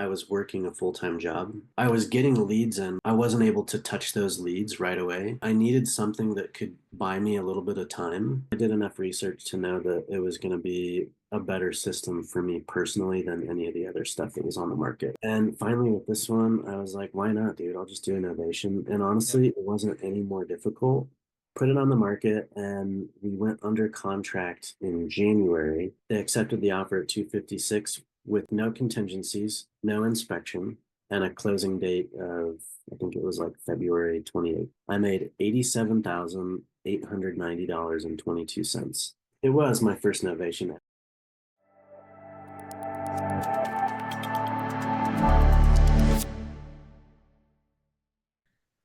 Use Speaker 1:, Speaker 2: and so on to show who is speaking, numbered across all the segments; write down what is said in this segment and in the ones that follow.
Speaker 1: I was working a full-time job. I was getting leads and I wasn't able to touch those leads right away. I needed something that could buy me a little bit of time. I did enough research to know that it was going to be a better system for me personally than any of the other stuff that was on the market. And finally with this one, I was like, why not, dude? I'll just do a novation. And
Speaker 2: Yep.
Speaker 1: honestly, it wasn't any more difficult. Put it on the market and we went under contract in January. They accepted the offer at 256 with no contingencies, no inspection, and a closing date of, I think it was like February 28th. I made $87,890.22. It was my first novation.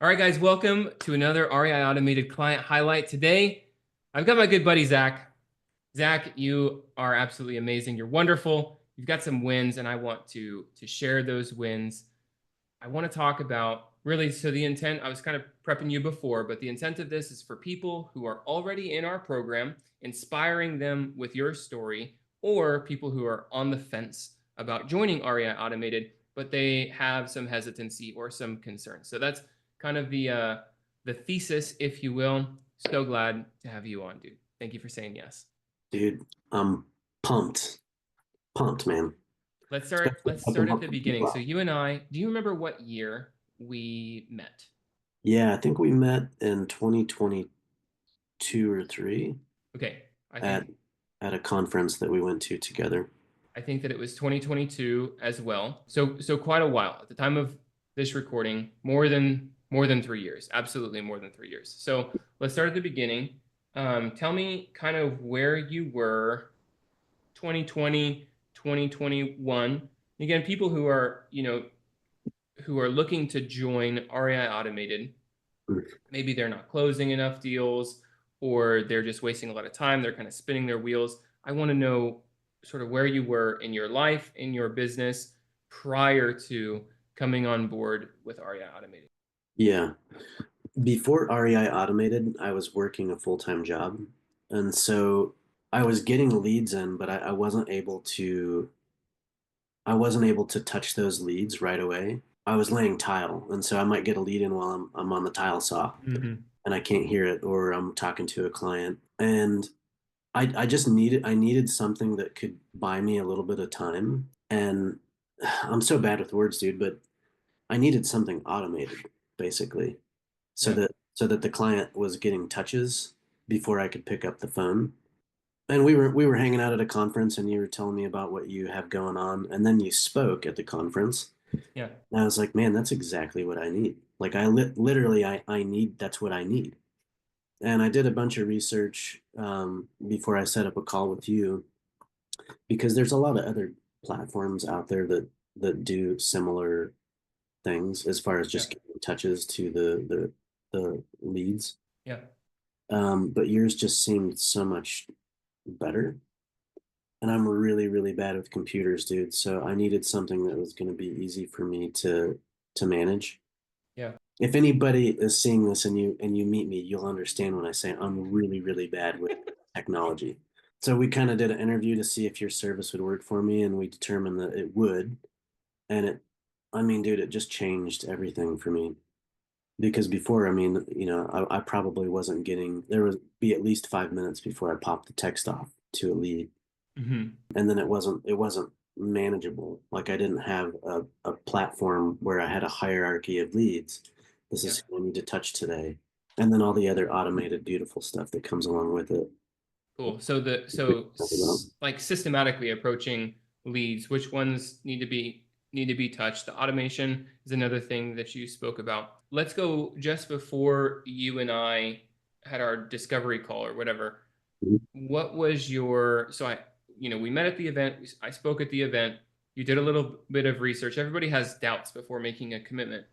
Speaker 2: All right, guys, welcome to another REI Automated client highlight. Today, I've got my good buddy, Zach. Zach, you are absolutely amazing. You're wonderful. You've got some wins, and I want to share those wins. I want to talk about really, so the intent, I was kind of prepping you before, but the intent of this is for people who are already in our program, inspiring them with your story, or people who are on the fence about joining REI Automated, but they have some hesitancy or some concern. So that's kind of the thesis, if you will. So glad to have you on, dude. Thank you for saying yes.
Speaker 1: Dude, I'm pumped. Pumped, man.
Speaker 2: Let's start.
Speaker 1: Especially
Speaker 2: Let's
Speaker 1: I've been
Speaker 2: start at the
Speaker 1: helping people
Speaker 2: beginning. So
Speaker 1: out.
Speaker 2: you and I, do you remember what year we met?
Speaker 1: Yeah, I think we met in 2022 or three
Speaker 2: Okay, I
Speaker 1: at
Speaker 2: think
Speaker 1: at a conference that we went to together.
Speaker 2: I think that it was 2022 as well. So quite a while at the time of this recording, more than 3 years, absolutely more than 3 years. So let's start at the beginning. Tell me kind of where you were 2020, 2021. Again, people who are, who are looking to join REI Automated, maybe they're not closing enough deals or they're just wasting a lot of time. They're kind of spinning their wheels. I want to know sort of where you were in your life, in your business prior to coming on board with REI Automated.
Speaker 1: Yeah. Before REI Automated, I was working a full-time job. And so I was getting leads in, but I wasn't able to touch those leads right away. I was laying tile, and so I might get a lead in while I'm on the tile saw
Speaker 2: Mm-hmm.
Speaker 1: and I can't hear it, or I'm talking to a client. And I needed something that could buy me a little bit of time. And I'm so bad with words, dude, but I needed something automated, basically, so
Speaker 2: Yeah.
Speaker 1: that the client was getting touches before I could pick up the phone. And we were hanging out at a conference and you were telling me about what you have going on, and then you spoke at the conference.
Speaker 2: Yeah.
Speaker 1: And I was like, man, that's exactly what I need. Like I need, that's what I need. And I did a bunch of research before I set up a call with you, because there's a lot of other platforms out there that do similar things as far as
Speaker 2: Yeah.
Speaker 1: just giving touches to the leads.
Speaker 2: Yeah.
Speaker 1: But yours just seemed so much better. And I'm really, really bad with computers, dude. So I needed something that was going to be easy for me to manage.
Speaker 2: Yeah.
Speaker 1: If anybody is seeing this and you meet me, you'll understand when I say I'm really, really bad with technology. So we kind of did an interview to see if your service would work for me, and we determined that it would. And I mean, dude, it just changed everything for me. Because before, I mean, I probably wasn't getting, there would be at least 5 minutes before I popped the text off to a lead.
Speaker 2: Mm-hmm.
Speaker 1: And then it wasn't manageable. Like I didn't have a platform where I had a hierarchy of leads. This
Speaker 2: Yeah.
Speaker 1: is who I need to touch today. And then all the other automated, beautiful stuff that comes along with it.
Speaker 2: Cool. Like systematically approaching leads, which ones need to be touched. The automation is another thing that you spoke about. Let's go just before you and I had our discovery call or whatever. What was your, so I, we met at the event. I spoke at the event. You did a little bit of research. Everybody has doubts before making a commitment.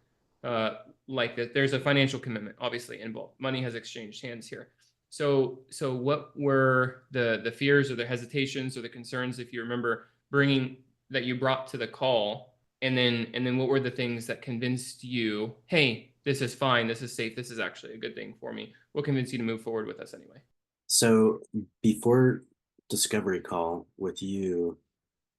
Speaker 2: Like that, there's a financial commitment obviously involved. Money has exchanged hands here. So what were the fears or the hesitations or the concerns, if you remember, bringing that you brought to the call, and then what were the things that convinced you, hey, this is fine, this is safe, this is actually a good thing for me? What convinced you to move forward with us anyway?
Speaker 1: So before discovery call with you,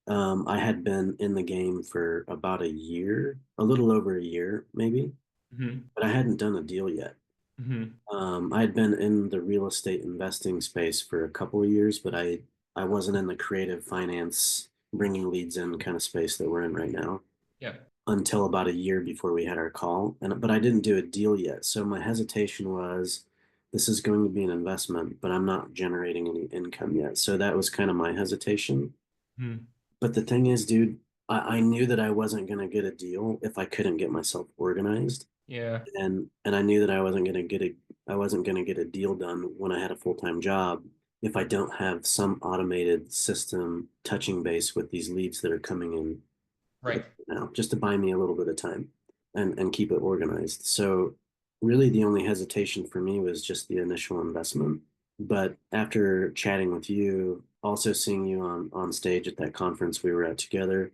Speaker 1: I had been in the game for about a year, a little over a year, maybe,
Speaker 2: Mm-hmm.
Speaker 1: but I hadn't done a deal yet.
Speaker 2: Mm-hmm.
Speaker 1: I had been in the real estate investing space for a couple of years, but I wasn't in the creative finance, bringing leads in kind of space that we're in right now
Speaker 2: Yeah.
Speaker 1: until about a year before we had our call. But I didn't do a deal yet. So my hesitation was this is going to be an investment, but I'm not generating any income yet. So that was kind of my hesitation.
Speaker 2: Mm-hmm.
Speaker 1: But the thing is, dude, I knew that I wasn't going to get a deal if I couldn't get myself organized.
Speaker 2: Yeah.
Speaker 1: And I knew that I wasn't going to get a deal done when I had a full-time job if I don't have some automated system touching base with these leads that are coming in
Speaker 2: Right.
Speaker 1: now, just to buy me a little bit of time and keep it organized. So really the only hesitation for me was just the initial investment. But after chatting with you, also seeing you on stage at that conference we were at together,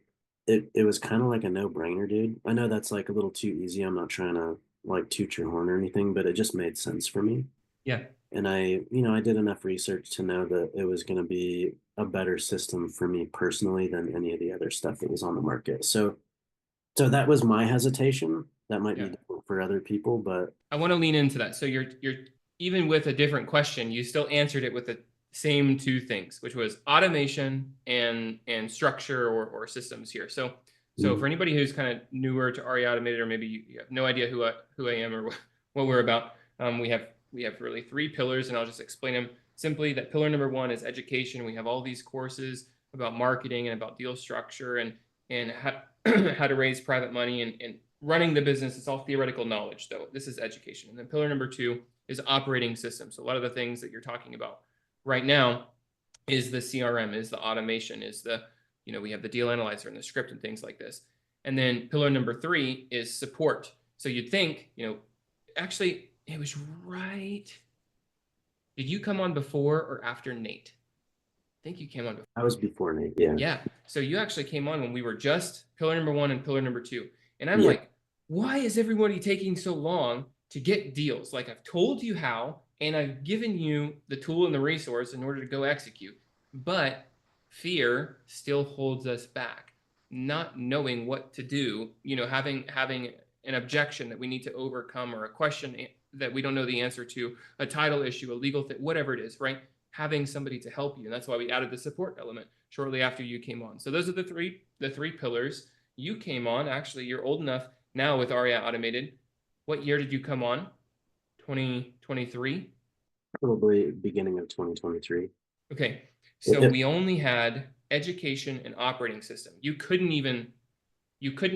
Speaker 1: it was kind of like a no-brainer, dude. I know that's like a little too easy. I'm not trying to like toot your horn or anything, but it just made sense for me.
Speaker 2: Yeah.
Speaker 1: And I did enough research to know that it was going to be a better system for me personally than any of the other stuff that was on the market. So that was my hesitation. That might be
Speaker 2: Yeah.
Speaker 1: different for other people, but
Speaker 2: I want to lean into that. So you're even with a different question, you still answered it with the same two things, which was automation and structure or systems here. So
Speaker 1: mm,
Speaker 2: for anybody who's kind of newer to REI Automated, or maybe you have no idea who I am or what we're about, we have really three pillars, and I'll just explain them simply. That pillar number one is education. We have all these courses about marketing and about deal structure and how how to raise private money and running the business. It's all theoretical knowledge, though. This is education. And then pillar number two is operating systems. So a lot of the things that you're talking about right now is the CRM, is the automation, is the, we have the deal analyzer and the script and things like this. And then pillar number three is support. So you'd think, actually, it was right. Did you come on before or after Nate? I think you came on before.
Speaker 1: I was before Nate. Yeah.
Speaker 2: Yeah. So you actually came on when we were just pillar number one and pillar number two. And I'm
Speaker 1: Yeah.
Speaker 2: like, why is everybody taking so long to get deals? Like, I've told you how, and I've given you the tool and the resource in order to go execute. But fear still holds us back. Not knowing what to do, having an objection that we need to overcome, or a question that we don't know the answer to, a title issue, a legal thing, whatever it is, right? Having somebody to help you. And that's why we added the support element shortly after you came on. So those are the three pillars. You came on, actually, you're old enough now with REI Automated. What year did you come on? 2023?
Speaker 1: Probably beginning of 2023.
Speaker 2: Okay. So
Speaker 1: It,
Speaker 2: we only had education and operating system. You couldn't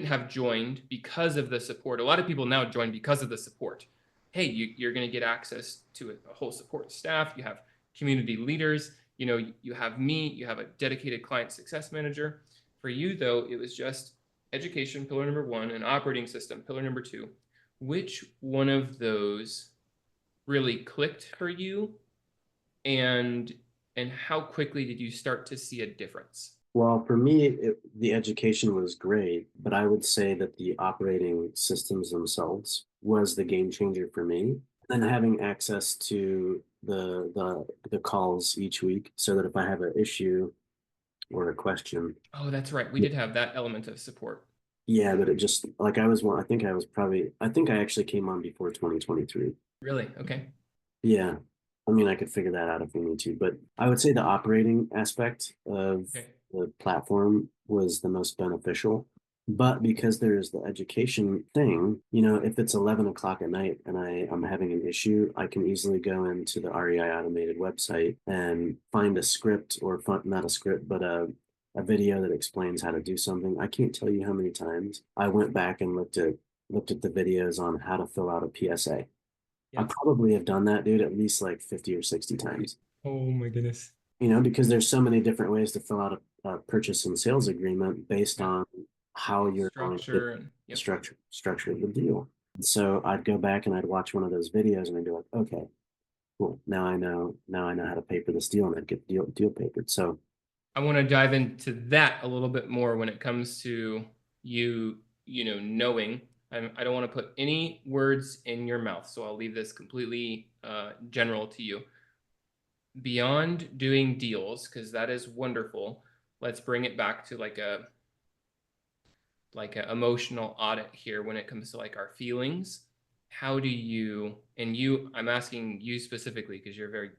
Speaker 2: have joined because of the support. A lot of people now join because of the support. Hey, you're going to get access to a whole support staff. You have community leaders. You have me. You have a dedicated client success manager. For you, though, it was just education, pillar number one, and operating system, pillar number two. Which one of those really clicked for you, and how quickly did you start to see a difference?
Speaker 1: well, for me, the education was great, but I would say that the operating systems themselves was the game changer for me. And having access to the calls each week, so that if I have an issue or a question,
Speaker 2: Oh, that's right. We did have that element of support.
Speaker 1: yeah, but it just like I think I actually came on before 2023.
Speaker 2: Really? Okay.
Speaker 1: Yeah. I mean, I could figure that out if we need to, but I would say the operating aspect of
Speaker 2: Okay.
Speaker 1: the platform was the most beneficial. But because there's the education thing, if it's 11 o'clock at night and I'm having an issue, I can easily go into the REI Automated website and find a script, or not a script, but a video that explains how to do something. I can't tell you how many times I went back and looked at the videos on how to fill out a PSA. I
Speaker 2: Yeah.
Speaker 1: probably have done that, dude, at least like 50 or 60 times.
Speaker 2: Oh my goodness.
Speaker 1: Because there's so many different ways to fill out a purchase and sales agreement based
Speaker 2: Yeah.
Speaker 1: on how you're going to
Speaker 2: Structure and yep.
Speaker 1: structure the deal. So I'd go back and I'd watch one of those videos and I'd be like, okay, cool. Now I know how to paper this deal, and I'd get deal papered. So
Speaker 2: I want to dive into that a little bit more when it comes to knowing. I don't want to put any words in your mouth, so I'll leave this completely general to you. Beyond doing deals, because that is wonderful, let's bring it back to like a emotional audit here when it comes to like our feelings. How do you, and you, I'm asking you specifically because you're very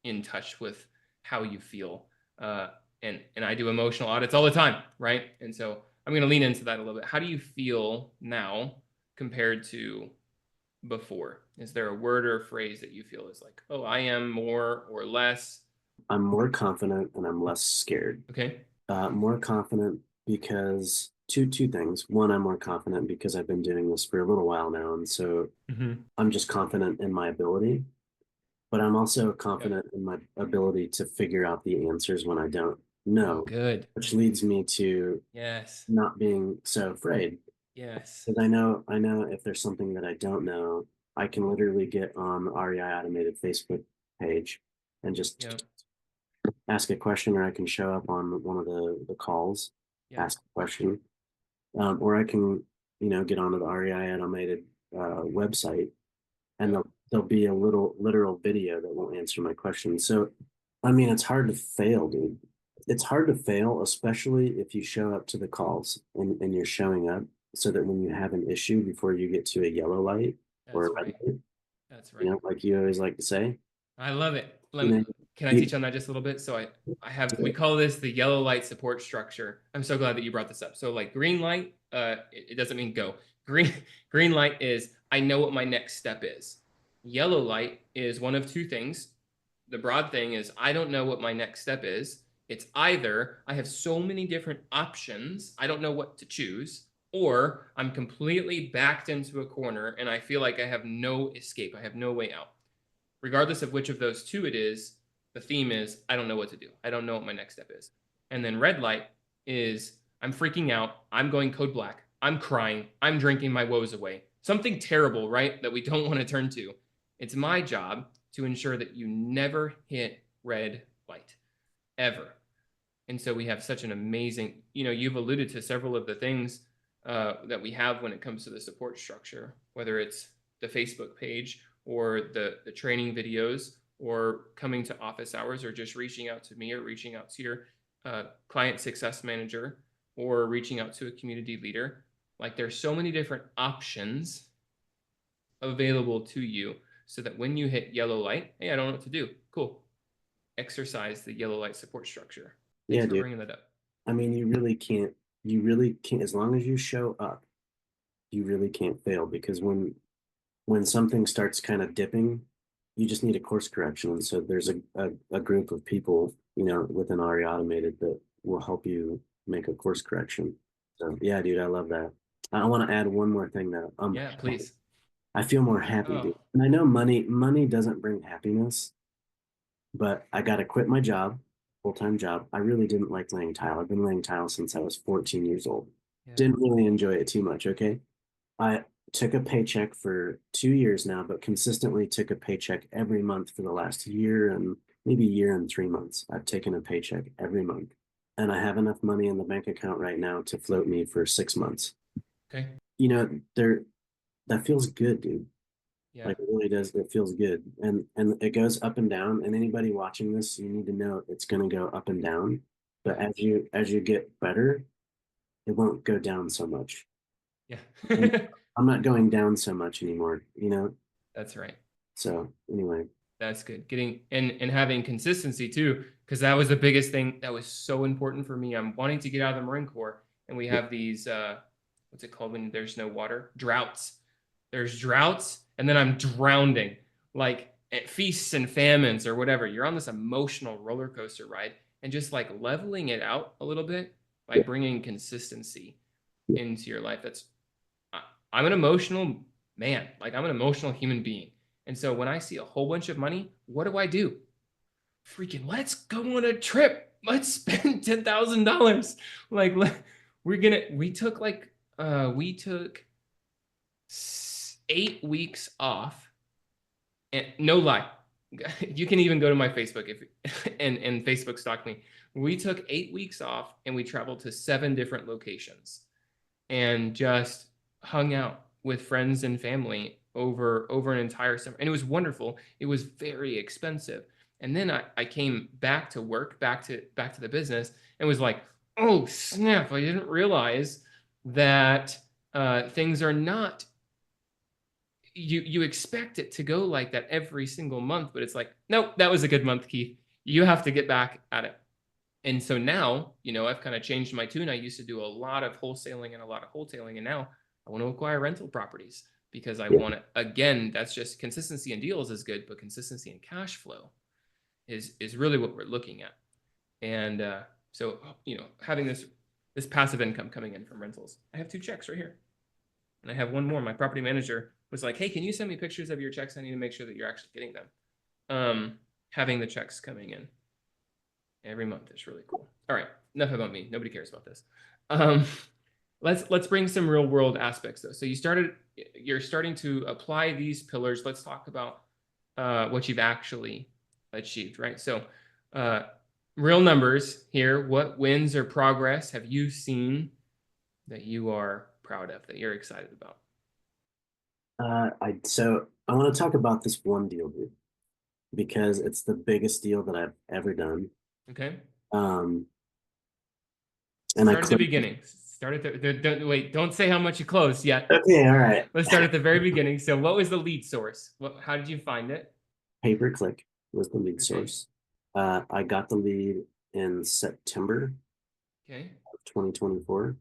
Speaker 2: in touch with how you feel. And I do emotional audits all the time, right? And so I'm going to lean into that a little bit. How do you feel now compared to before? Is there a word or a phrase that you feel is like, oh, I am more or less?
Speaker 1: I'm more confident and I'm less scared.
Speaker 2: Okay.
Speaker 1: More confident because two things. One, I'm more confident because I've been doing this for a little while now, and so I'm just confident in my ability. But I'm also
Speaker 2: Yep.
Speaker 1: confident in my ability to figure out the answers when I don't
Speaker 2: Oh,
Speaker 1: know,
Speaker 2: good.
Speaker 1: which leads me to
Speaker 2: Yes.
Speaker 1: not being so afraid.
Speaker 2: Yes.
Speaker 1: Because I know if there's something that I don't know, I can literally get on the REI Automated Facebook page and just
Speaker 2: Yep.
Speaker 1: ask a question, or I can show up on one of the calls,
Speaker 2: Yep.
Speaker 1: ask a question, or I can get onto the REI Automated website, and
Speaker 2: Yep.
Speaker 1: there'll be a little literal video that will answer my question. So, I mean, it's hard to fail, dude. It's hard to fail, especially if you show up to the calls and you're showing up so that when you have an issue before you get to a yellow light or a
Speaker 2: That's
Speaker 1: red
Speaker 2: right.
Speaker 1: light,
Speaker 2: That's right.
Speaker 1: like you always like to say,
Speaker 2: I love it. Let
Speaker 1: you
Speaker 2: me,
Speaker 1: know,
Speaker 2: can I
Speaker 1: you,
Speaker 2: teach on that just a little bit? So we call this the yellow light support structure. I'm so glad that you brought this up. So like green light, it doesn't mean go. Green, green light is, I know what my next step is. Yellow light is one of two things. The broad thing is, I don't know what my next step is. It's either I have so many different options, I don't know what to choose, or I'm completely backed into a corner and I feel like I have no escape. I have no way out. Regardless of which of those two it is, the theme is I don't know what to do. I don't know what my next step is. And then red light is I'm freaking out. I'm going code black. I'm crying. I'm drinking my woes away. Something terrible, right? That we don't want to turn to. It's my job to ensure that you never hit red light ever. And so we have such an amazing, you've alluded to several of the things that we have when it comes to the support structure, whether it's the Facebook page or the training videos or coming to office hours or just reaching out to me or reaching out to your client success manager or reaching out to a community leader. Like there's so many different options available to you so that when you hit yellow light, hey, I don't know what to do. Cool. Exercise the yellow light support structure. Thanks
Speaker 1: yeah,
Speaker 2: for
Speaker 1: dude.
Speaker 2: bringing that up.
Speaker 1: I mean, you really can't, as long as you show up, you really can't fail because when something starts kind of dipping, you just need a course correction. And so there's a group of people, within RE Automated that will help you make a course correction. So yeah, dude, I love that. I want to add one more thing that
Speaker 2: Yeah, please.
Speaker 1: I feel more happy,
Speaker 2: Oh,
Speaker 1: dude. And I know money doesn't bring happiness, but I got to quit my job, full-time job. I really didn't like laying tile. I've been laying tile since I was 14 years old.
Speaker 2: yeah.
Speaker 1: Didn't really enjoy it too much, okay? I took a paycheck for 2 years now, but consistently took a paycheck every month for the last year and maybe year and 3 months. I've taken a paycheck every month. And I have enough money in the bank account right now to float me for 6 months.
Speaker 2: Okay.
Speaker 1: There that feels good, dude.
Speaker 2: Yeah.
Speaker 1: Like it really does. It feels good. And it goes up and down. And anybody watching this, you need to know it's gonna go up and down. But
Speaker 2: Yeah.
Speaker 1: as you get better, it won't go down so much. And
Speaker 2: Yeah.
Speaker 1: I'm not going down so much anymore.
Speaker 2: That's right.
Speaker 1: So anyway,
Speaker 2: That's good. Getting and having consistency too, because that was the biggest thing that was so important for me. I'm wanting to get out of the Marine Corps, and we have these what's it called when there's no water? Droughts. There's droughts, and then I'm drowning, like at feasts and famines or whatever. You're on this emotional roller coaster ride, and just like leveling it out a little bit by
Speaker 1: yeah,
Speaker 2: bringing consistency
Speaker 1: yeah,
Speaker 2: into your life. I'm an emotional man. Like I'm an emotional human being. And so when I see a whole bunch of money, what do? Freaking let's go on a trip. Let's spend $10,000. Like we took 8 weeks off. And no lie. You can even go to my Facebook if and Facebook stalk me. We took 8 weeks off and we traveled to 7 different locations and just hung out with friends and family over an entire summer, and it was wonderful. It was very expensive, and then I came back to work, back to the business, and was like, oh snap, I didn't realize that things are not, you expect it to go like that every single month, but it's like, nope, that was a good month, Keith. You have to get back at it. And so now, I've kind of changed my tune. I used to do a lot of wholesaling and a lot of wholetailing, and now I want to acquire rental properties because I
Speaker 1: Yeah.
Speaker 2: want it. Again, that's just consistency in deals is good, but consistency in cash flow is really what we're looking at. And so, having this passive income coming in from rentals. I have 2 checks right here, and I have one more. My property manager was like, "Hey, can you send me pictures of your checks? I need to make sure that you're actually getting them." Having the checks coming in every month is really cool. All right, enough about me. Nobody cares about this. Um, let's bring some real world aspects though. So you're starting to apply these pillars. Let's talk about what you've actually achieved, right? So, real numbers here. What wins or progress have you seen that you are proud of, that you're excited about?
Speaker 1: So I want to talk about this one deal group because it's the biggest deal that I've ever done.
Speaker 2: Okay.
Speaker 1: Um, and I
Speaker 2: Start at the
Speaker 1: clicked.
Speaker 2: beginning. Start at wait, don't say how much you closed yet.
Speaker 1: Okay, all right.
Speaker 2: Let's start at the very beginning. So what was the lead source? How did you find it?
Speaker 1: Pay per click was the lead
Speaker 2: Okay.
Speaker 1: source. I got the lead in September
Speaker 2: Okay.
Speaker 1: of 2024,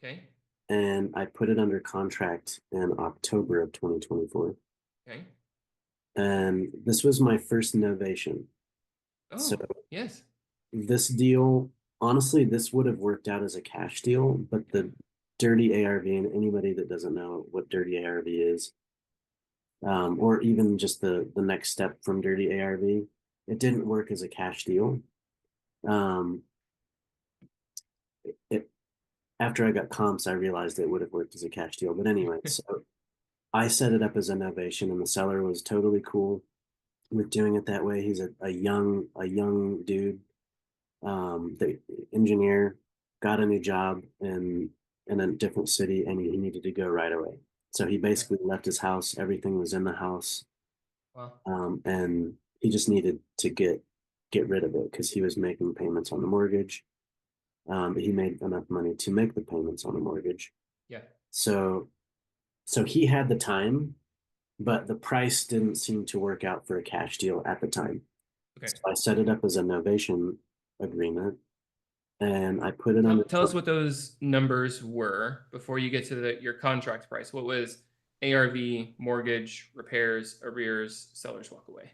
Speaker 2: Okay.
Speaker 1: and I put it under contract in October of 2024.
Speaker 2: Okay.
Speaker 1: And this was my first novation. So
Speaker 2: Oh, yes.
Speaker 1: this deal, honestly, this would have worked out as a cash deal, but the dirty ARV, and anybody that doesn't know what dirty ARV is, or even just the next step from dirty ARV, it didn't work as a cash deal. Um, it After I got comps, I realized it would have worked as a cash deal. But anyway, so I set it up as a novation, and the seller was totally cool with doing it that way. He's a young dude, the engineer, got a new job in a different city, and he needed to go right away. So he
Speaker 2: Okay.
Speaker 1: basically left his house. Everything was in the house,
Speaker 2: Well,
Speaker 1: and he just needed to get rid of it because he was making payments on the mortgage. But he made enough money to make the payments on the mortgage.
Speaker 2: yeah.
Speaker 1: So so he had the time, but the price didn't seem to work out for a cash deal at the time.
Speaker 2: Okay.
Speaker 1: So I set it up as a novation agreement, and I put it
Speaker 2: Tell,
Speaker 1: under.
Speaker 2: tell us what those numbers were before you get to your contract price. What was ARV, mortgage, repairs, arrears, seller's walk away?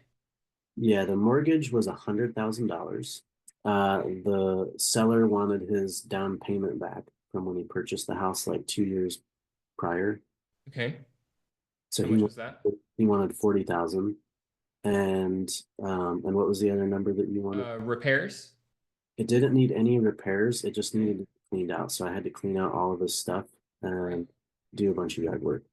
Speaker 1: Yeah, the mortgage was $100,000. The seller wanted his down payment back from when he purchased the house like 2 years prior.
Speaker 2: Okay.
Speaker 1: So
Speaker 2: How much was that?
Speaker 1: he wanted 40,000. And what was the other number that you wanted?
Speaker 2: Repairs.
Speaker 1: It didn't need any repairs. It just
Speaker 2: Okay.
Speaker 1: needed to be cleaned out. So I had to clean out all of his stuff
Speaker 2: Right.
Speaker 1: and do a bunch of yard work.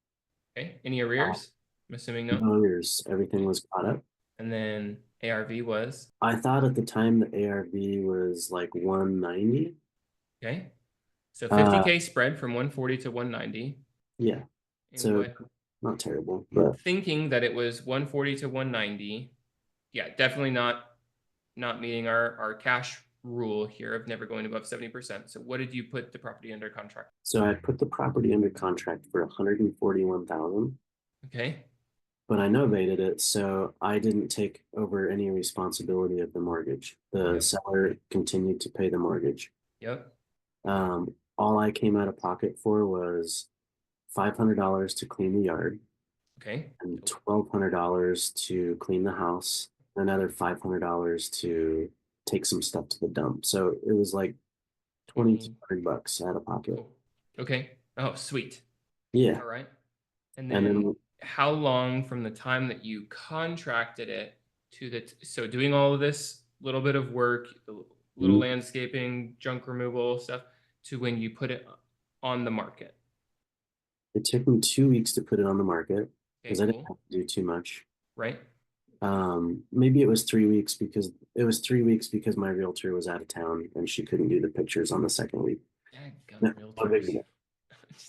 Speaker 2: Okay. Any
Speaker 1: Uh,
Speaker 2: arrears? I'm assuming no.
Speaker 1: no years, everything
Speaker 2: Okay.
Speaker 1: was caught up.
Speaker 2: And then ARV was
Speaker 1: I thought at the time the ARV was like 190.
Speaker 2: okay. So
Speaker 1: Uh,
Speaker 2: 50K spread from 140 to 190.
Speaker 1: yeah,
Speaker 2: And
Speaker 1: so
Speaker 2: what,
Speaker 1: not terrible, but
Speaker 2: thinking that it was 140 to 190. Yeah, definitely not meeting our cash rule here of never going above 70%. So what did you put the property under contract?
Speaker 1: so I put the property under contract for 141,000,
Speaker 2: Okay.
Speaker 1: but I novated it, so I didn't take over any responsibility of the mortgage. The
Speaker 2: Yep.
Speaker 1: seller continued to pay the mortgage.
Speaker 2: Yep.
Speaker 1: All I came out of pocket for was $500 to clean the yard
Speaker 2: Okay.
Speaker 1: and $1,200 to clean the house, another $500 to take some stuff to the dump. So it was like
Speaker 2: 20.
Speaker 1: $2,200 out of pocket.
Speaker 2: Cool. Okay. Oh, sweet.
Speaker 1: Yeah.
Speaker 2: All right. And
Speaker 1: And
Speaker 2: then
Speaker 1: then
Speaker 2: how long from the time that you contracted it to so doing all of this little bit of work, little
Speaker 1: mm,
Speaker 2: landscaping, junk removal stuff, to when you put it on the market?
Speaker 1: it took me 2 weeks to put it on the market because
Speaker 2: Okay,
Speaker 1: I didn't
Speaker 2: cool.
Speaker 1: have to do too much.
Speaker 2: Right?
Speaker 1: Maybe it was 3 weeks because my realtor was out of town and she couldn't do the pictures on the second week. No,
Speaker 2: Dadgum
Speaker 1: no big
Speaker 2: realtors.
Speaker 1: deal.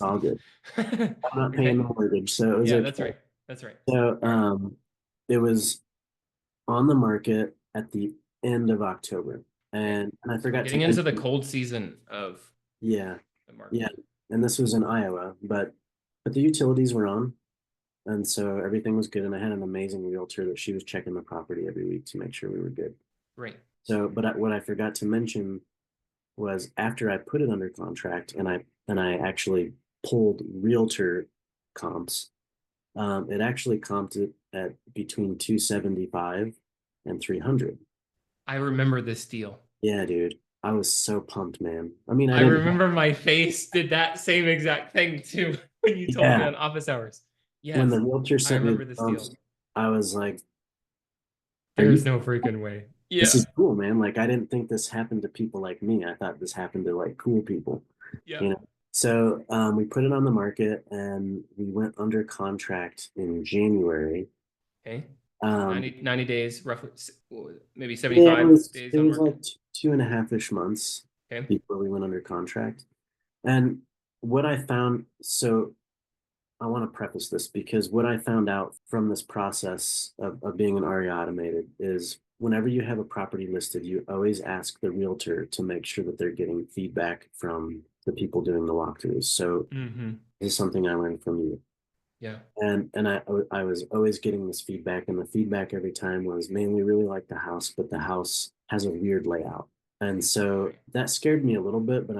Speaker 1: All good. I'm not paying the
Speaker 2: Okay.
Speaker 1: mortgage, so it was
Speaker 2: Yeah,
Speaker 1: okay.
Speaker 2: that's right. That's right.
Speaker 1: So
Speaker 2: All right.
Speaker 1: it was on the market at the end of October.
Speaker 2: Okay.
Speaker 1: And I
Speaker 2: So we're
Speaker 1: forgot to
Speaker 2: getting into the
Speaker 1: mention,
Speaker 2: cold season of
Speaker 1: yeah,
Speaker 2: the
Speaker 1: yeah,
Speaker 2: market.
Speaker 1: and this was in Iowa, but the utilities were on, and so everything was good. And I had an amazing realtor that she was checking the property every week to make sure we were good.
Speaker 2: Great.
Speaker 1: So, what I forgot to mention was after I put it under contract and I actually pulled realtor comps, it actually comped it at between 275 and 300.
Speaker 2: I remember this deal.
Speaker 1: Yeah, dude. I was so pumped, man. I mean, I
Speaker 2: I
Speaker 1: didn't,
Speaker 2: remember my face did that same exact thing too when you told me
Speaker 1: yeah.
Speaker 2: on office hours.
Speaker 1: When
Speaker 2: Yes,
Speaker 1: the realtor
Speaker 2: I
Speaker 1: sent me the
Speaker 2: remember this deal.
Speaker 1: comps, I was like, are you,
Speaker 2: There's no freaking way.
Speaker 1: this
Speaker 2: Yeah.
Speaker 1: is cool, man. Like, I didn't think this happened to people like me. I thought this happened to like cool people,
Speaker 2: Yeah.
Speaker 1: you know? So, we put it on the market and we went under contract in January.
Speaker 2: Okay.
Speaker 1: Um,
Speaker 2: 90 days, roughly, maybe
Speaker 1: yeah,
Speaker 2: 75 days
Speaker 1: it
Speaker 2: on
Speaker 1: was like
Speaker 2: market.
Speaker 1: two and a half-ish months
Speaker 2: Okay.
Speaker 1: before we went under contract. And what I found, so I want to preface this because what I found out from this process of being an REI Automated is whenever you have a property listed, you always ask the realtor to make sure that they're getting feedback from the people doing the walkthroughs. So
Speaker 2: Mm-hmm.
Speaker 1: this is something I learned from you.
Speaker 2: Yeah.
Speaker 1: And I was always getting this feedback, and the feedback every time was, man, we really like the house, but the house has a weird layout. And so
Speaker 2: Okay.
Speaker 1: that scared me a little bit, but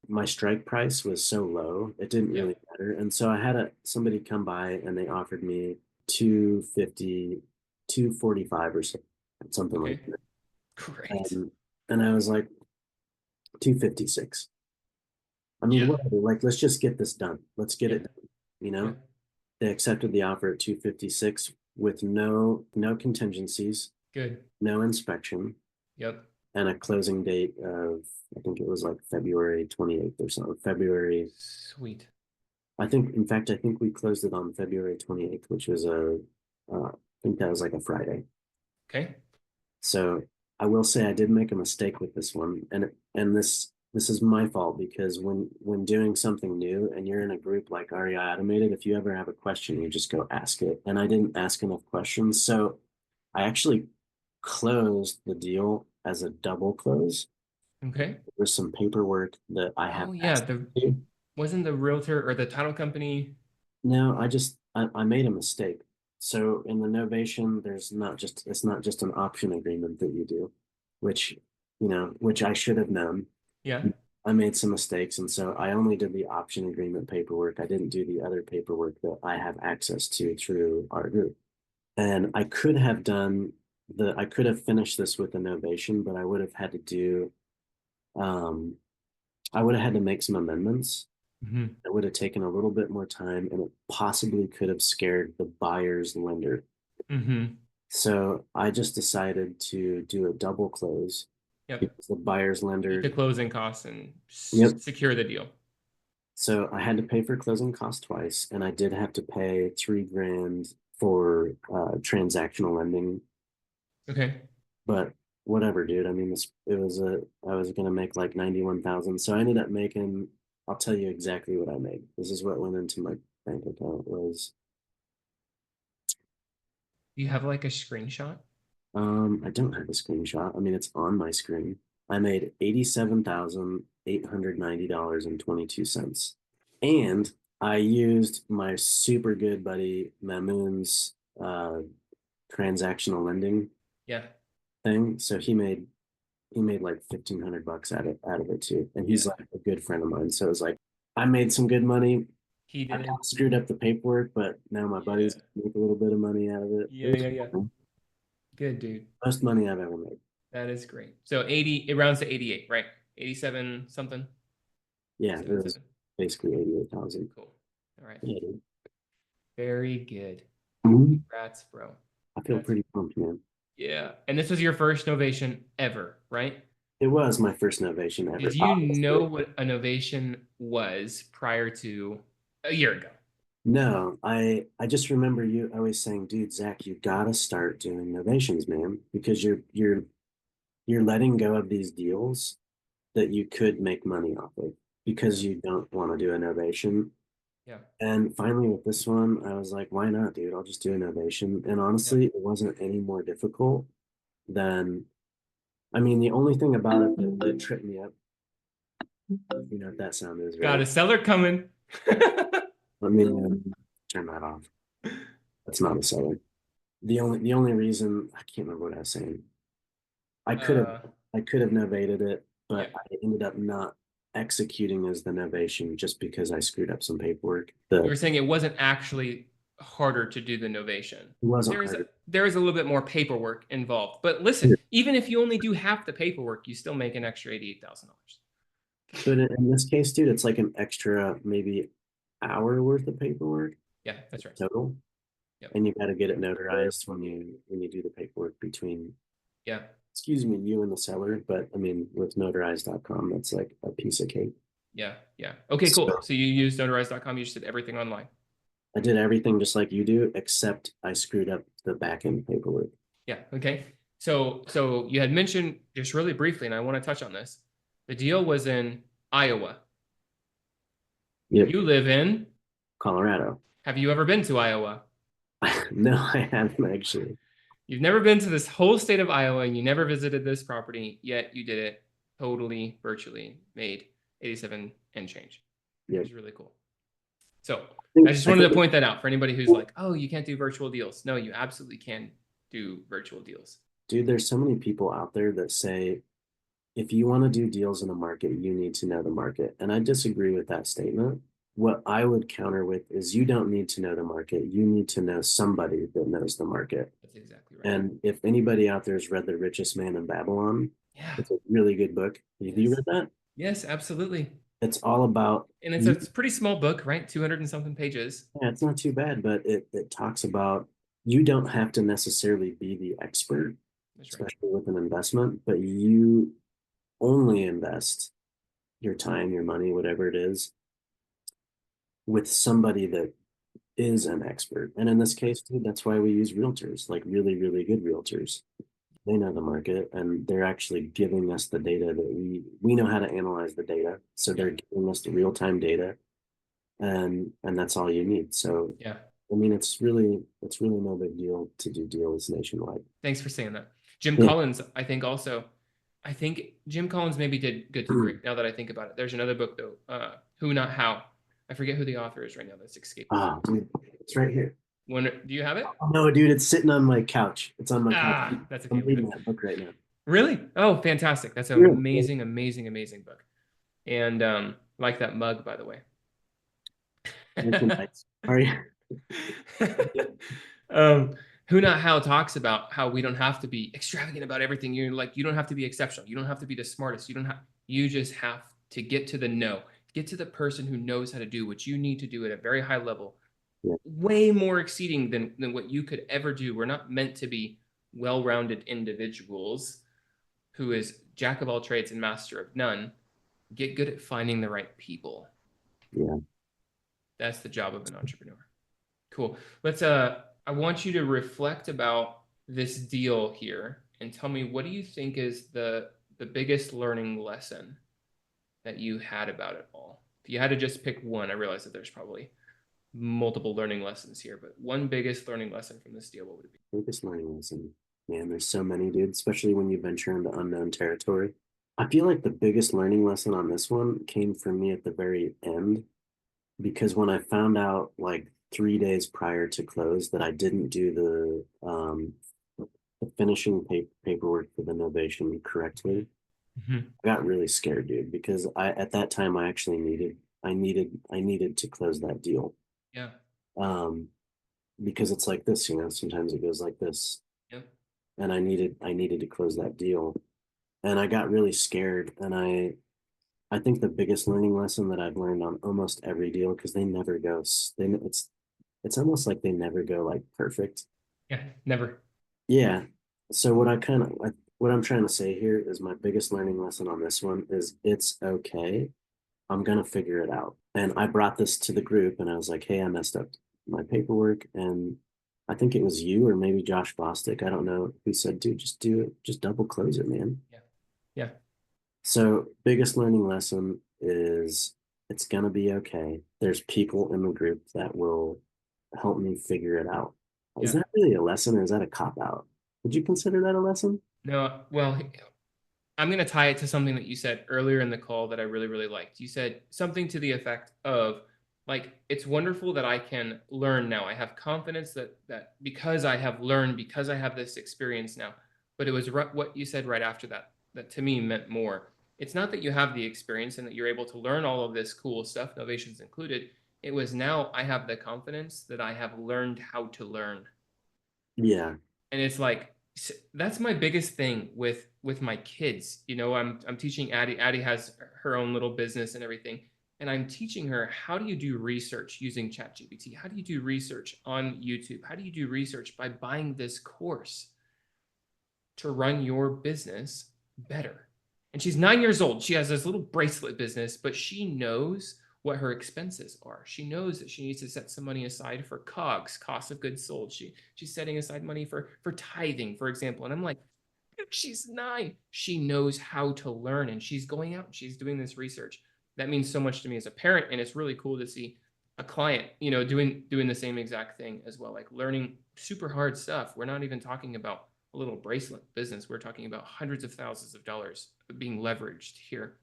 Speaker 1: my strike price was so low, it didn't
Speaker 2: Yeah.
Speaker 1: really matter. And so I had somebody come by and they offered me 250, 245 or something like
Speaker 2: Okay.
Speaker 1: that.
Speaker 2: Great.
Speaker 1: And I was like, 256. I mean,
Speaker 2: Yeah.
Speaker 1: whatever, like, let's just get this done. Let's get
Speaker 2: Yeah.
Speaker 1: it done, you
Speaker 2: Yeah.
Speaker 1: know? They accepted the offer at 256 with no contingencies,
Speaker 2: Good.
Speaker 1: no inspection,
Speaker 2: Yep.
Speaker 1: and a closing date of, I think it was like February 28th or something. February,
Speaker 2: Sweet.
Speaker 1: in fact, I think we closed it on February 28th, which was I think that was like a Friday.
Speaker 2: Okay.
Speaker 1: So I will say I did make a mistake with this one, and this is my fault because when doing something new and you're in a group like REI Automated, if you ever have a question, you just go ask it. And I didn't ask enough questions, so I actually closed the deal as a double close.
Speaker 2: Okay.
Speaker 1: There's some paperwork that I have
Speaker 2: Oh yeah.
Speaker 1: asked
Speaker 2: The
Speaker 1: to do.
Speaker 2: wasn't the realtor or the title company.
Speaker 1: No, I made a mistake. So in the novation, it's not just an option agreement that you do, which which I should have known.
Speaker 2: Yeah.
Speaker 1: I made some mistakes, and so I only did the option agreement paperwork. I didn't do the other paperwork that I have access to through our group. And I could have finished this with a novation, but um I would have had to make some amendments.
Speaker 2: Mm-hmm.
Speaker 1: It would have taken a little bit more time and it possibly could have scared the buyer's lender.
Speaker 2: Mm-hmm.
Speaker 1: So I just decided to do a double close
Speaker 2: Yep.
Speaker 1: because the buyer's
Speaker 2: Eat the
Speaker 1: lender,
Speaker 2: closing costs and
Speaker 1: yep.
Speaker 2: secure the deal.
Speaker 1: So I had to pay for closing costs twice, and I did have to pay 3 grand for transactional lending.
Speaker 2: Okay.
Speaker 1: But whatever, dude. I mean, I was gonna make like 91,000, so I ended up making. I'll tell you exactly what I made. This is what went into my bank account was.
Speaker 2: Do you have like a screenshot?
Speaker 1: I don't have a screenshot. I mean, it's on my screen. I made $87,890 and 22 cents, and I used my super good buddy Mamoon's transactional lending
Speaker 2: Yeah.
Speaker 1: thing. So he made like 1,500 bucks out of it too, and he's
Speaker 2: Yeah.
Speaker 1: like a good friend of mine. So it was like I made some good money.
Speaker 2: He
Speaker 1: I kind
Speaker 2: did.
Speaker 1: of screwed up the paperwork, but now my buddies
Speaker 2: Yeah.
Speaker 1: make a little bit of money out of it. It
Speaker 2: Yeah.
Speaker 1: was
Speaker 2: Yeah. Yeah.
Speaker 1: fun.
Speaker 2: Good, dude.
Speaker 1: Most money I've ever made.
Speaker 2: That is great. So 80, it rounds to 88, right? 87 something.
Speaker 1: Yeah, it was
Speaker 2: 87.7.
Speaker 1: basically 88,000.
Speaker 2: Cool. All right.
Speaker 1: Yeah, dude.
Speaker 2: Very good.
Speaker 1: Mhm.
Speaker 2: Congrats, bro.
Speaker 1: I feel
Speaker 2: That's
Speaker 1: pretty pumped, man.
Speaker 2: yeah. And this was your first novation ever, right?
Speaker 1: It was my first novation ever.
Speaker 2: Did you know
Speaker 1: Honestly,
Speaker 2: what a novation was prior to a year ago?
Speaker 1: no, I just remember you always saying, dude, Zach, you gotta start doing novations, man, because you're letting go of these deals that you could make money off of
Speaker 2: Yeah.
Speaker 1: because you don't want to do a novation.
Speaker 2: Yeah.
Speaker 1: And finally with this one, I was like, why not, dude? I'll just do a novation. And
Speaker 2: Yeah.
Speaker 1: honestly, it wasn't any more difficult than I mean, the only thing about it that tripped me up, you know what that sound is,
Speaker 2: Got
Speaker 1: right?
Speaker 2: a seller coming.
Speaker 1: Let me turn that off. That's not a seller. The only reason I can't remember what I was saying. I could have
Speaker 2: uh,
Speaker 1: I could have novated it,
Speaker 2: yeah.
Speaker 1: but I ended up not executing as the novation just because I screwed up some paperwork.
Speaker 2: You
Speaker 1: The
Speaker 2: were saying it wasn't actually harder to do the novation.
Speaker 1: It wasn't
Speaker 2: There is a,
Speaker 1: hard.
Speaker 2: there is a little bit more paperwork involved. But listen, even if you only do half the paperwork, you still make an extra $88,000.
Speaker 1: But in this case, dude, it's like an extra maybe hour worth of paperwork
Speaker 2: Yeah, that's right.
Speaker 1: total.
Speaker 2: Yep.
Speaker 1: And you got to get it notarized when you do the paperwork between,
Speaker 2: Yeah.
Speaker 1: excuse me, you and the seller. But I mean, with notarize.com, that's like a piece of cake.
Speaker 2: Yeah. Yeah. Okay,
Speaker 1: So
Speaker 2: cool. So you used notarize.com. You just did everything online.
Speaker 1: I did everything just like you do, except I screwed up the back end paperwork.
Speaker 2: Yeah. Okay. So you had mentioned just really briefly, and I want to touch on this. The deal was in Iowa.
Speaker 1: Yep,
Speaker 2: You live in,
Speaker 1: Colorado.
Speaker 2: have you ever been to Iowa?
Speaker 1: No, I haven't actually.
Speaker 2: You've never been to this whole state of Iowa and you never visited this property, yet you did it totally virtually, made 87 and change, which
Speaker 1: Yep.
Speaker 2: is really cool. So I
Speaker 1: think
Speaker 2: just
Speaker 1: I
Speaker 2: wanted to
Speaker 1: think
Speaker 2: point that out for anybody who's like, oh, you can't do virtual deals. No, you absolutely can do virtual deals.
Speaker 1: dude, there's so many people out there that say if you want to do deals in the market, you need to know the market. And I disagree with that statement. What I would counter with is you don't need to know the market. You need to know somebody that knows the market.
Speaker 2: That's exactly right.
Speaker 1: And if anybody out there has read The Richest Man in Babylon,
Speaker 2: Yeah.
Speaker 1: it's a really good book. Have you
Speaker 2: Yes.
Speaker 1: read that?
Speaker 2: Yes, absolutely.
Speaker 1: It's all about
Speaker 2: And it's a,
Speaker 1: you.
Speaker 2: it's a pretty small book, right? 200 and something pages.
Speaker 1: Yeah, it's not too bad, but it talks about you don't have to necessarily be the expert,
Speaker 2: That's right.
Speaker 1: especially with an investment, but you only invest your time, your money, whatever it is, with somebody that is an expert. And in this case, dude, that's why we use realtors, like really, really good realtors. They know the market and they're actually giving us the data that we know how to analyze the data. So
Speaker 2: Yeah.
Speaker 1: they're giving us the real-time data and that's all you need. So
Speaker 2: Yeah.
Speaker 1: I mean it's really no big deal to do deals nationwide.
Speaker 2: Thanks for saying that. Jim
Speaker 1: Yeah.
Speaker 2: Collins, I think also, I think Jim Collins maybe did Good to Great. Now that I think about it, there's another book though, Who Not How. I forget who the author is right now. That's escaping.
Speaker 1: Oh, dude, it's right here.
Speaker 2: Do you have it?
Speaker 1: No, dude, it's sitting on my couch. It's on my couch.
Speaker 2: That's okay.
Speaker 1: I'm
Speaker 2: Leave
Speaker 1: reading
Speaker 2: it.
Speaker 1: that book right now.
Speaker 2: Really? Oh, fantastic! That's an
Speaker 1: Yeah.
Speaker 2: amazing, amazing, amazing book. And like that mug, by the way.
Speaker 1: Are you?
Speaker 2: um, Who Not How talks about how we don't have to be extravagant about everything. You're like, you don't have to be exceptional. You don't have to be the smartest. You just have to get to the know, get to the person who knows how to do what you need to do at a very high level,
Speaker 1: Yeah.
Speaker 2: way more exceeding than what you could ever do. We're not meant to be well-rounded individuals who is jack of all trades and master of none. Get good at finding the right people.
Speaker 1: Yeah.
Speaker 2: That's the job of an entrepreneur. Cool. I want you to reflect about this deal here and tell me, what do you think is the biggest learning lesson that you had about it all? If you had to just pick one, I realize that there's probably multiple learning lessons here, but one biggest learning lesson from this deal, what would it be?
Speaker 1: Biggest learning lesson. Man, there's so many, dude, especially when you venture into unknown territory. I feel like the biggest learning lesson on this one came from me at the very end because when I found out like 3 days prior to close that I didn't do the finishing paperwork for the novation correctly,
Speaker 2: Mm-hmm.
Speaker 1: I got really scared, dude, because I at that time I actually needed to close that deal.
Speaker 2: Yeah.
Speaker 1: Um, because it's like this, sometimes it goes like this.
Speaker 2: Yeah.
Speaker 1: And I needed to close that deal. And I got really scared. And I think the biggest learning lesson that I've learned on almost every deal, because they never go, it's almost like they never go like perfect.
Speaker 2: Yeah. Never.
Speaker 1: Yeah. So what I'm trying to say here is my biggest learning lesson on this one is it's okay. I'm gonna figure it out. And I brought this to the group and I was like, hey, I messed up my paperwork. And I think it was you or maybe Josh Bostic. I don't know who said, dude, just do it. Just double close it, man.
Speaker 2: Yeah. Yeah.
Speaker 1: So biggest learning lesson is it's gonna be okay. There's people in the group that will help me figure it out. Is
Speaker 2: Yeah.
Speaker 1: that really a lesson or is that a cop out? Would you consider that a lesson?
Speaker 2: No, well, I'm going to tie it to something that you said earlier in the call that I really, really liked. You said something to the effect of, like, it's wonderful that I can learn now. I have confidence that because I have learned, because I have this experience now. But it was what you said right after that that to me meant more. It's not that you have the experience and that you're able to learn all of this cool stuff, Novations included. It was now I have the confidence that I have learned how to learn.
Speaker 1: Yeah.
Speaker 2: And it's like, that's my biggest thing with my kids. I'm teaching Addie. Addie has her own little business and everything, and I'm teaching her, how do you do research using ChatGPT? How do you do research on YouTube? How do you do research by buying this course to run your business better? And she's 9 years old. She has this little bracelet business, but she knows what her expenses are. She knows that she needs to set some money aside for COGS, cost of goods sold. She's setting aside money for tithing, for example. And I'm like, she's 9. She knows how to learn, and she's going out and she's doing this research. That means so much to me as a parent, and it's really cool to see a client, doing the same exact thing as well, like learning super hard stuff. We're not even talking about a little bracelet business. We're talking about hundreds of thousands of dollars being leveraged here.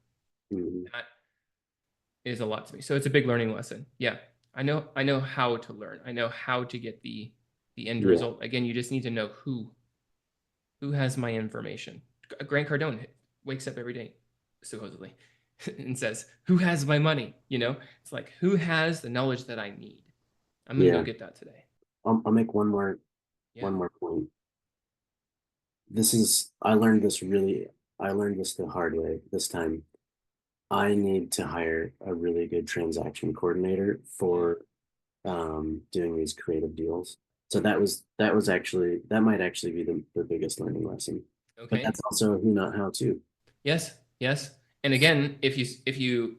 Speaker 1: Mhm.
Speaker 2: That is a lot to me. So it's a big learning lesson. Yeah. I know how to learn. I know how to get the end
Speaker 1: Yeah.
Speaker 2: result. Again, you just need to know who has my information. Grant Cardone wakes up every day, supposedly, and says, "Who has my money?" It's like, who has the knowledge that I need? I'm gonna go
Speaker 1: Yeah.
Speaker 2: get that today.
Speaker 1: I'll make
Speaker 2: Yeah.
Speaker 1: one more point. I learned this the hard way this time. I need to hire a really good transaction coordinator
Speaker 2: Yeah.
Speaker 1: for doing these creative deals. So that might actually be the biggest learning lesson. But
Speaker 2: Okay.
Speaker 1: that's also who not how to.
Speaker 2: Yes. Yes. And again, if you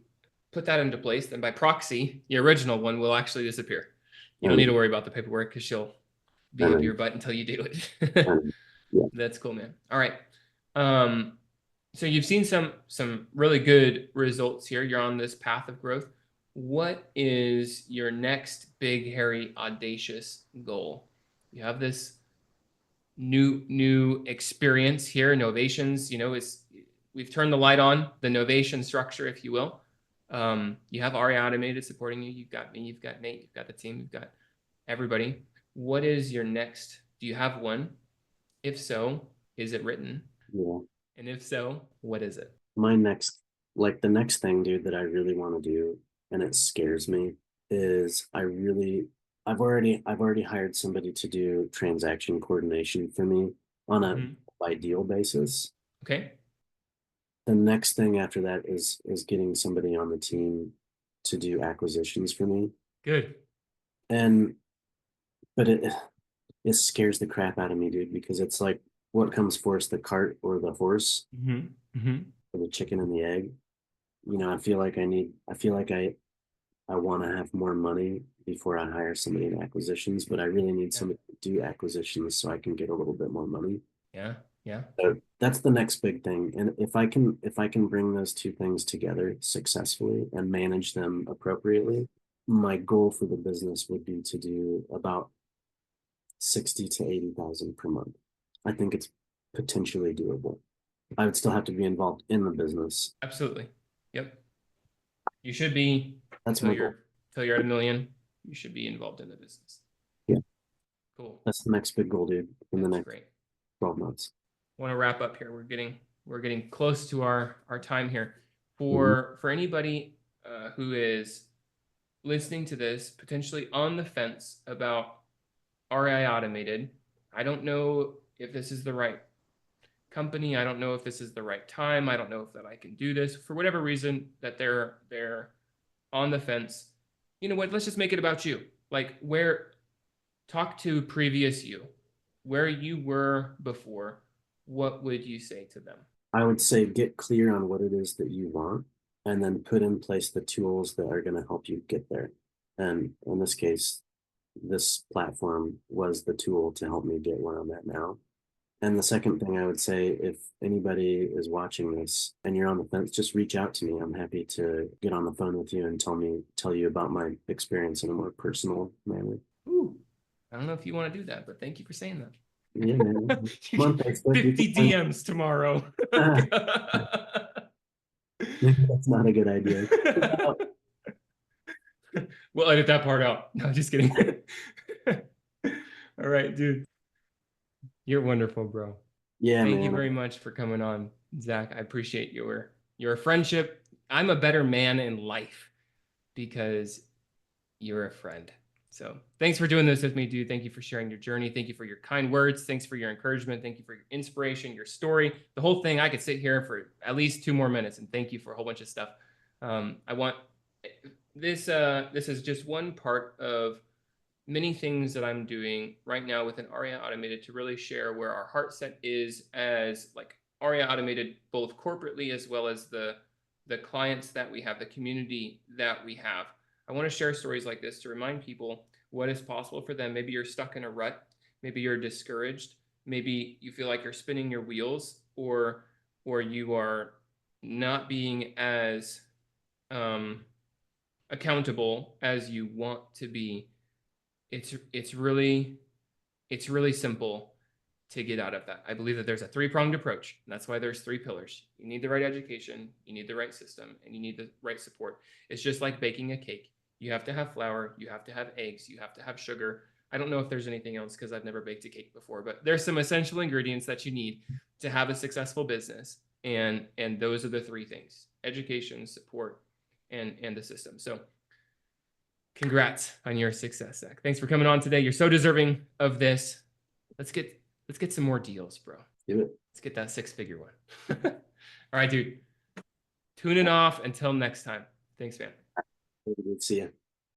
Speaker 2: put that into place, then by proxy, the original one will actually disappear. You don't need to
Speaker 1: And
Speaker 2: worry about the paperwork because she'll be up
Speaker 1: and
Speaker 2: your butt until you do it.
Speaker 1: and yeah,
Speaker 2: That's cool, man. All right. Um, so you've seen some really good results here. You're on this path of growth. What is your next big, hairy, audacious goal? You have this new experience here. Novations, is we've turned the light on the novation structure, if you will. You have REI Automated supporting you. You've got me. You've got Nate. You've got the team. You've got everybody. What is your next? Do you have one? If so, is it written?
Speaker 1: yeah.
Speaker 2: And if so, what is it?
Speaker 1: My next the next thing, dude, that I really want to do, and it scares me, is I've already hired somebody to do transaction coordination for me on a
Speaker 2: Mm-hmm.
Speaker 1: by deal basis.
Speaker 2: Okay.
Speaker 1: The next thing after that is getting somebody on the team to do acquisitions for me.
Speaker 2: Good.
Speaker 1: And but it scares the crap out of me, dude, because it's like what comes first, the cart or the horse,
Speaker 2: Mm-hmm. Mm-hmm.
Speaker 1: or the chicken and the egg? I feel like I want to have more money before I hire somebody in acquisitions, but I really need
Speaker 2: Yeah.
Speaker 1: somebody to do acquisitions so I can get a little bit more money.
Speaker 2: Yeah. Yeah.
Speaker 1: So that's the next big thing. And if I can bring those two things together successfully and manage them appropriately, my goal for the business would be to do about 60 to 80,000 per month. I think it's potentially doable. I would still have to be involved in the business.
Speaker 2: Absolutely. Yep. You should be
Speaker 1: That's
Speaker 2: until
Speaker 1: my goal.
Speaker 2: you're at 1 million. You should be involved in the business.
Speaker 1: Yeah,
Speaker 2: Cool.
Speaker 1: that's the next big goal, dude, in the
Speaker 2: That's
Speaker 1: next
Speaker 2: great.
Speaker 1: 12 months.
Speaker 2: Want to wrap up here. We're getting close to our time here.
Speaker 1: Mhm.
Speaker 2: For anybody who is listening to this, potentially on the fence about REI Automated, I don't know if this is the right company. I don't know if this is the right time. I don't know if that I can do this for whatever reason that they're on the fence. You know what? Let's just make it about you. Like, talk to previous you, where you were before. What would you say to them?
Speaker 1: I would say get clear on what it is that you want and then put in place the tools that are going to help you get there. And in this case, this platform was the tool to help me get where I'm at now. And the second thing I would say, if anybody is watching this and you're on the fence, just reach out to me. I'm happy to get on the phone with you and tell you about my experience in a more personal manner.
Speaker 2: Ooh, I don't know if you want to do that, but thank you for saying that.
Speaker 1: Yeah, man. Come on, Facebook, you
Speaker 2: 50
Speaker 1: can find.
Speaker 2: DMs tomorrow.
Speaker 1: Maybe that's not a good idea.
Speaker 2: We'll edit that part out. No, just kidding. All right, dude. You're wonderful, bro.
Speaker 1: Yeah,
Speaker 2: Thank you
Speaker 1: man.
Speaker 2: very much for coming on, Zach. I appreciate your friendship. I'm a better man in life because you're a friend. So thanks for doing this with me, dude. Thank you for sharing your journey. Thank you for your kind words. Thanks for your encouragement. Thank you for your inspiration, your story, the whole thing. I could sit here for at least 2 more minutes and thank you for a whole bunch of stuff. I want this. This is just one part of many things that I'm doing right now within REI Automated to really share where our heart set is as like REI Automated, both corporately as well as the clients that we have, the community that we have. I want to share stories like this to remind people what is possible for them. Maybe you're stuck in a rut, maybe you're discouraged, maybe you feel like you're spinning your wheels, or you are not being as accountable as you want to be. It's really simple to get out of that. I believe that there's a three-pronged approach. And that's why there's 3 pillars. You need the right education, you need the right system, and you need the right support. It's just like baking a cake. You have to have flour, you have to have eggs, you have to have sugar. I don't know if there's anything else because I've never baked a cake before, but there's some essential ingredients that you need to have a successful business. And those are the 3 things: education, support, and the system. So congrats on your success, Zach. Thanks for coming on today. You're so deserving of this. Let's get some more deals, bro.
Speaker 1: Do it.
Speaker 2: Let's get that 6-figure one. All right, dude. Tuning off until next time. Thanks, man.
Speaker 1: Good to see you.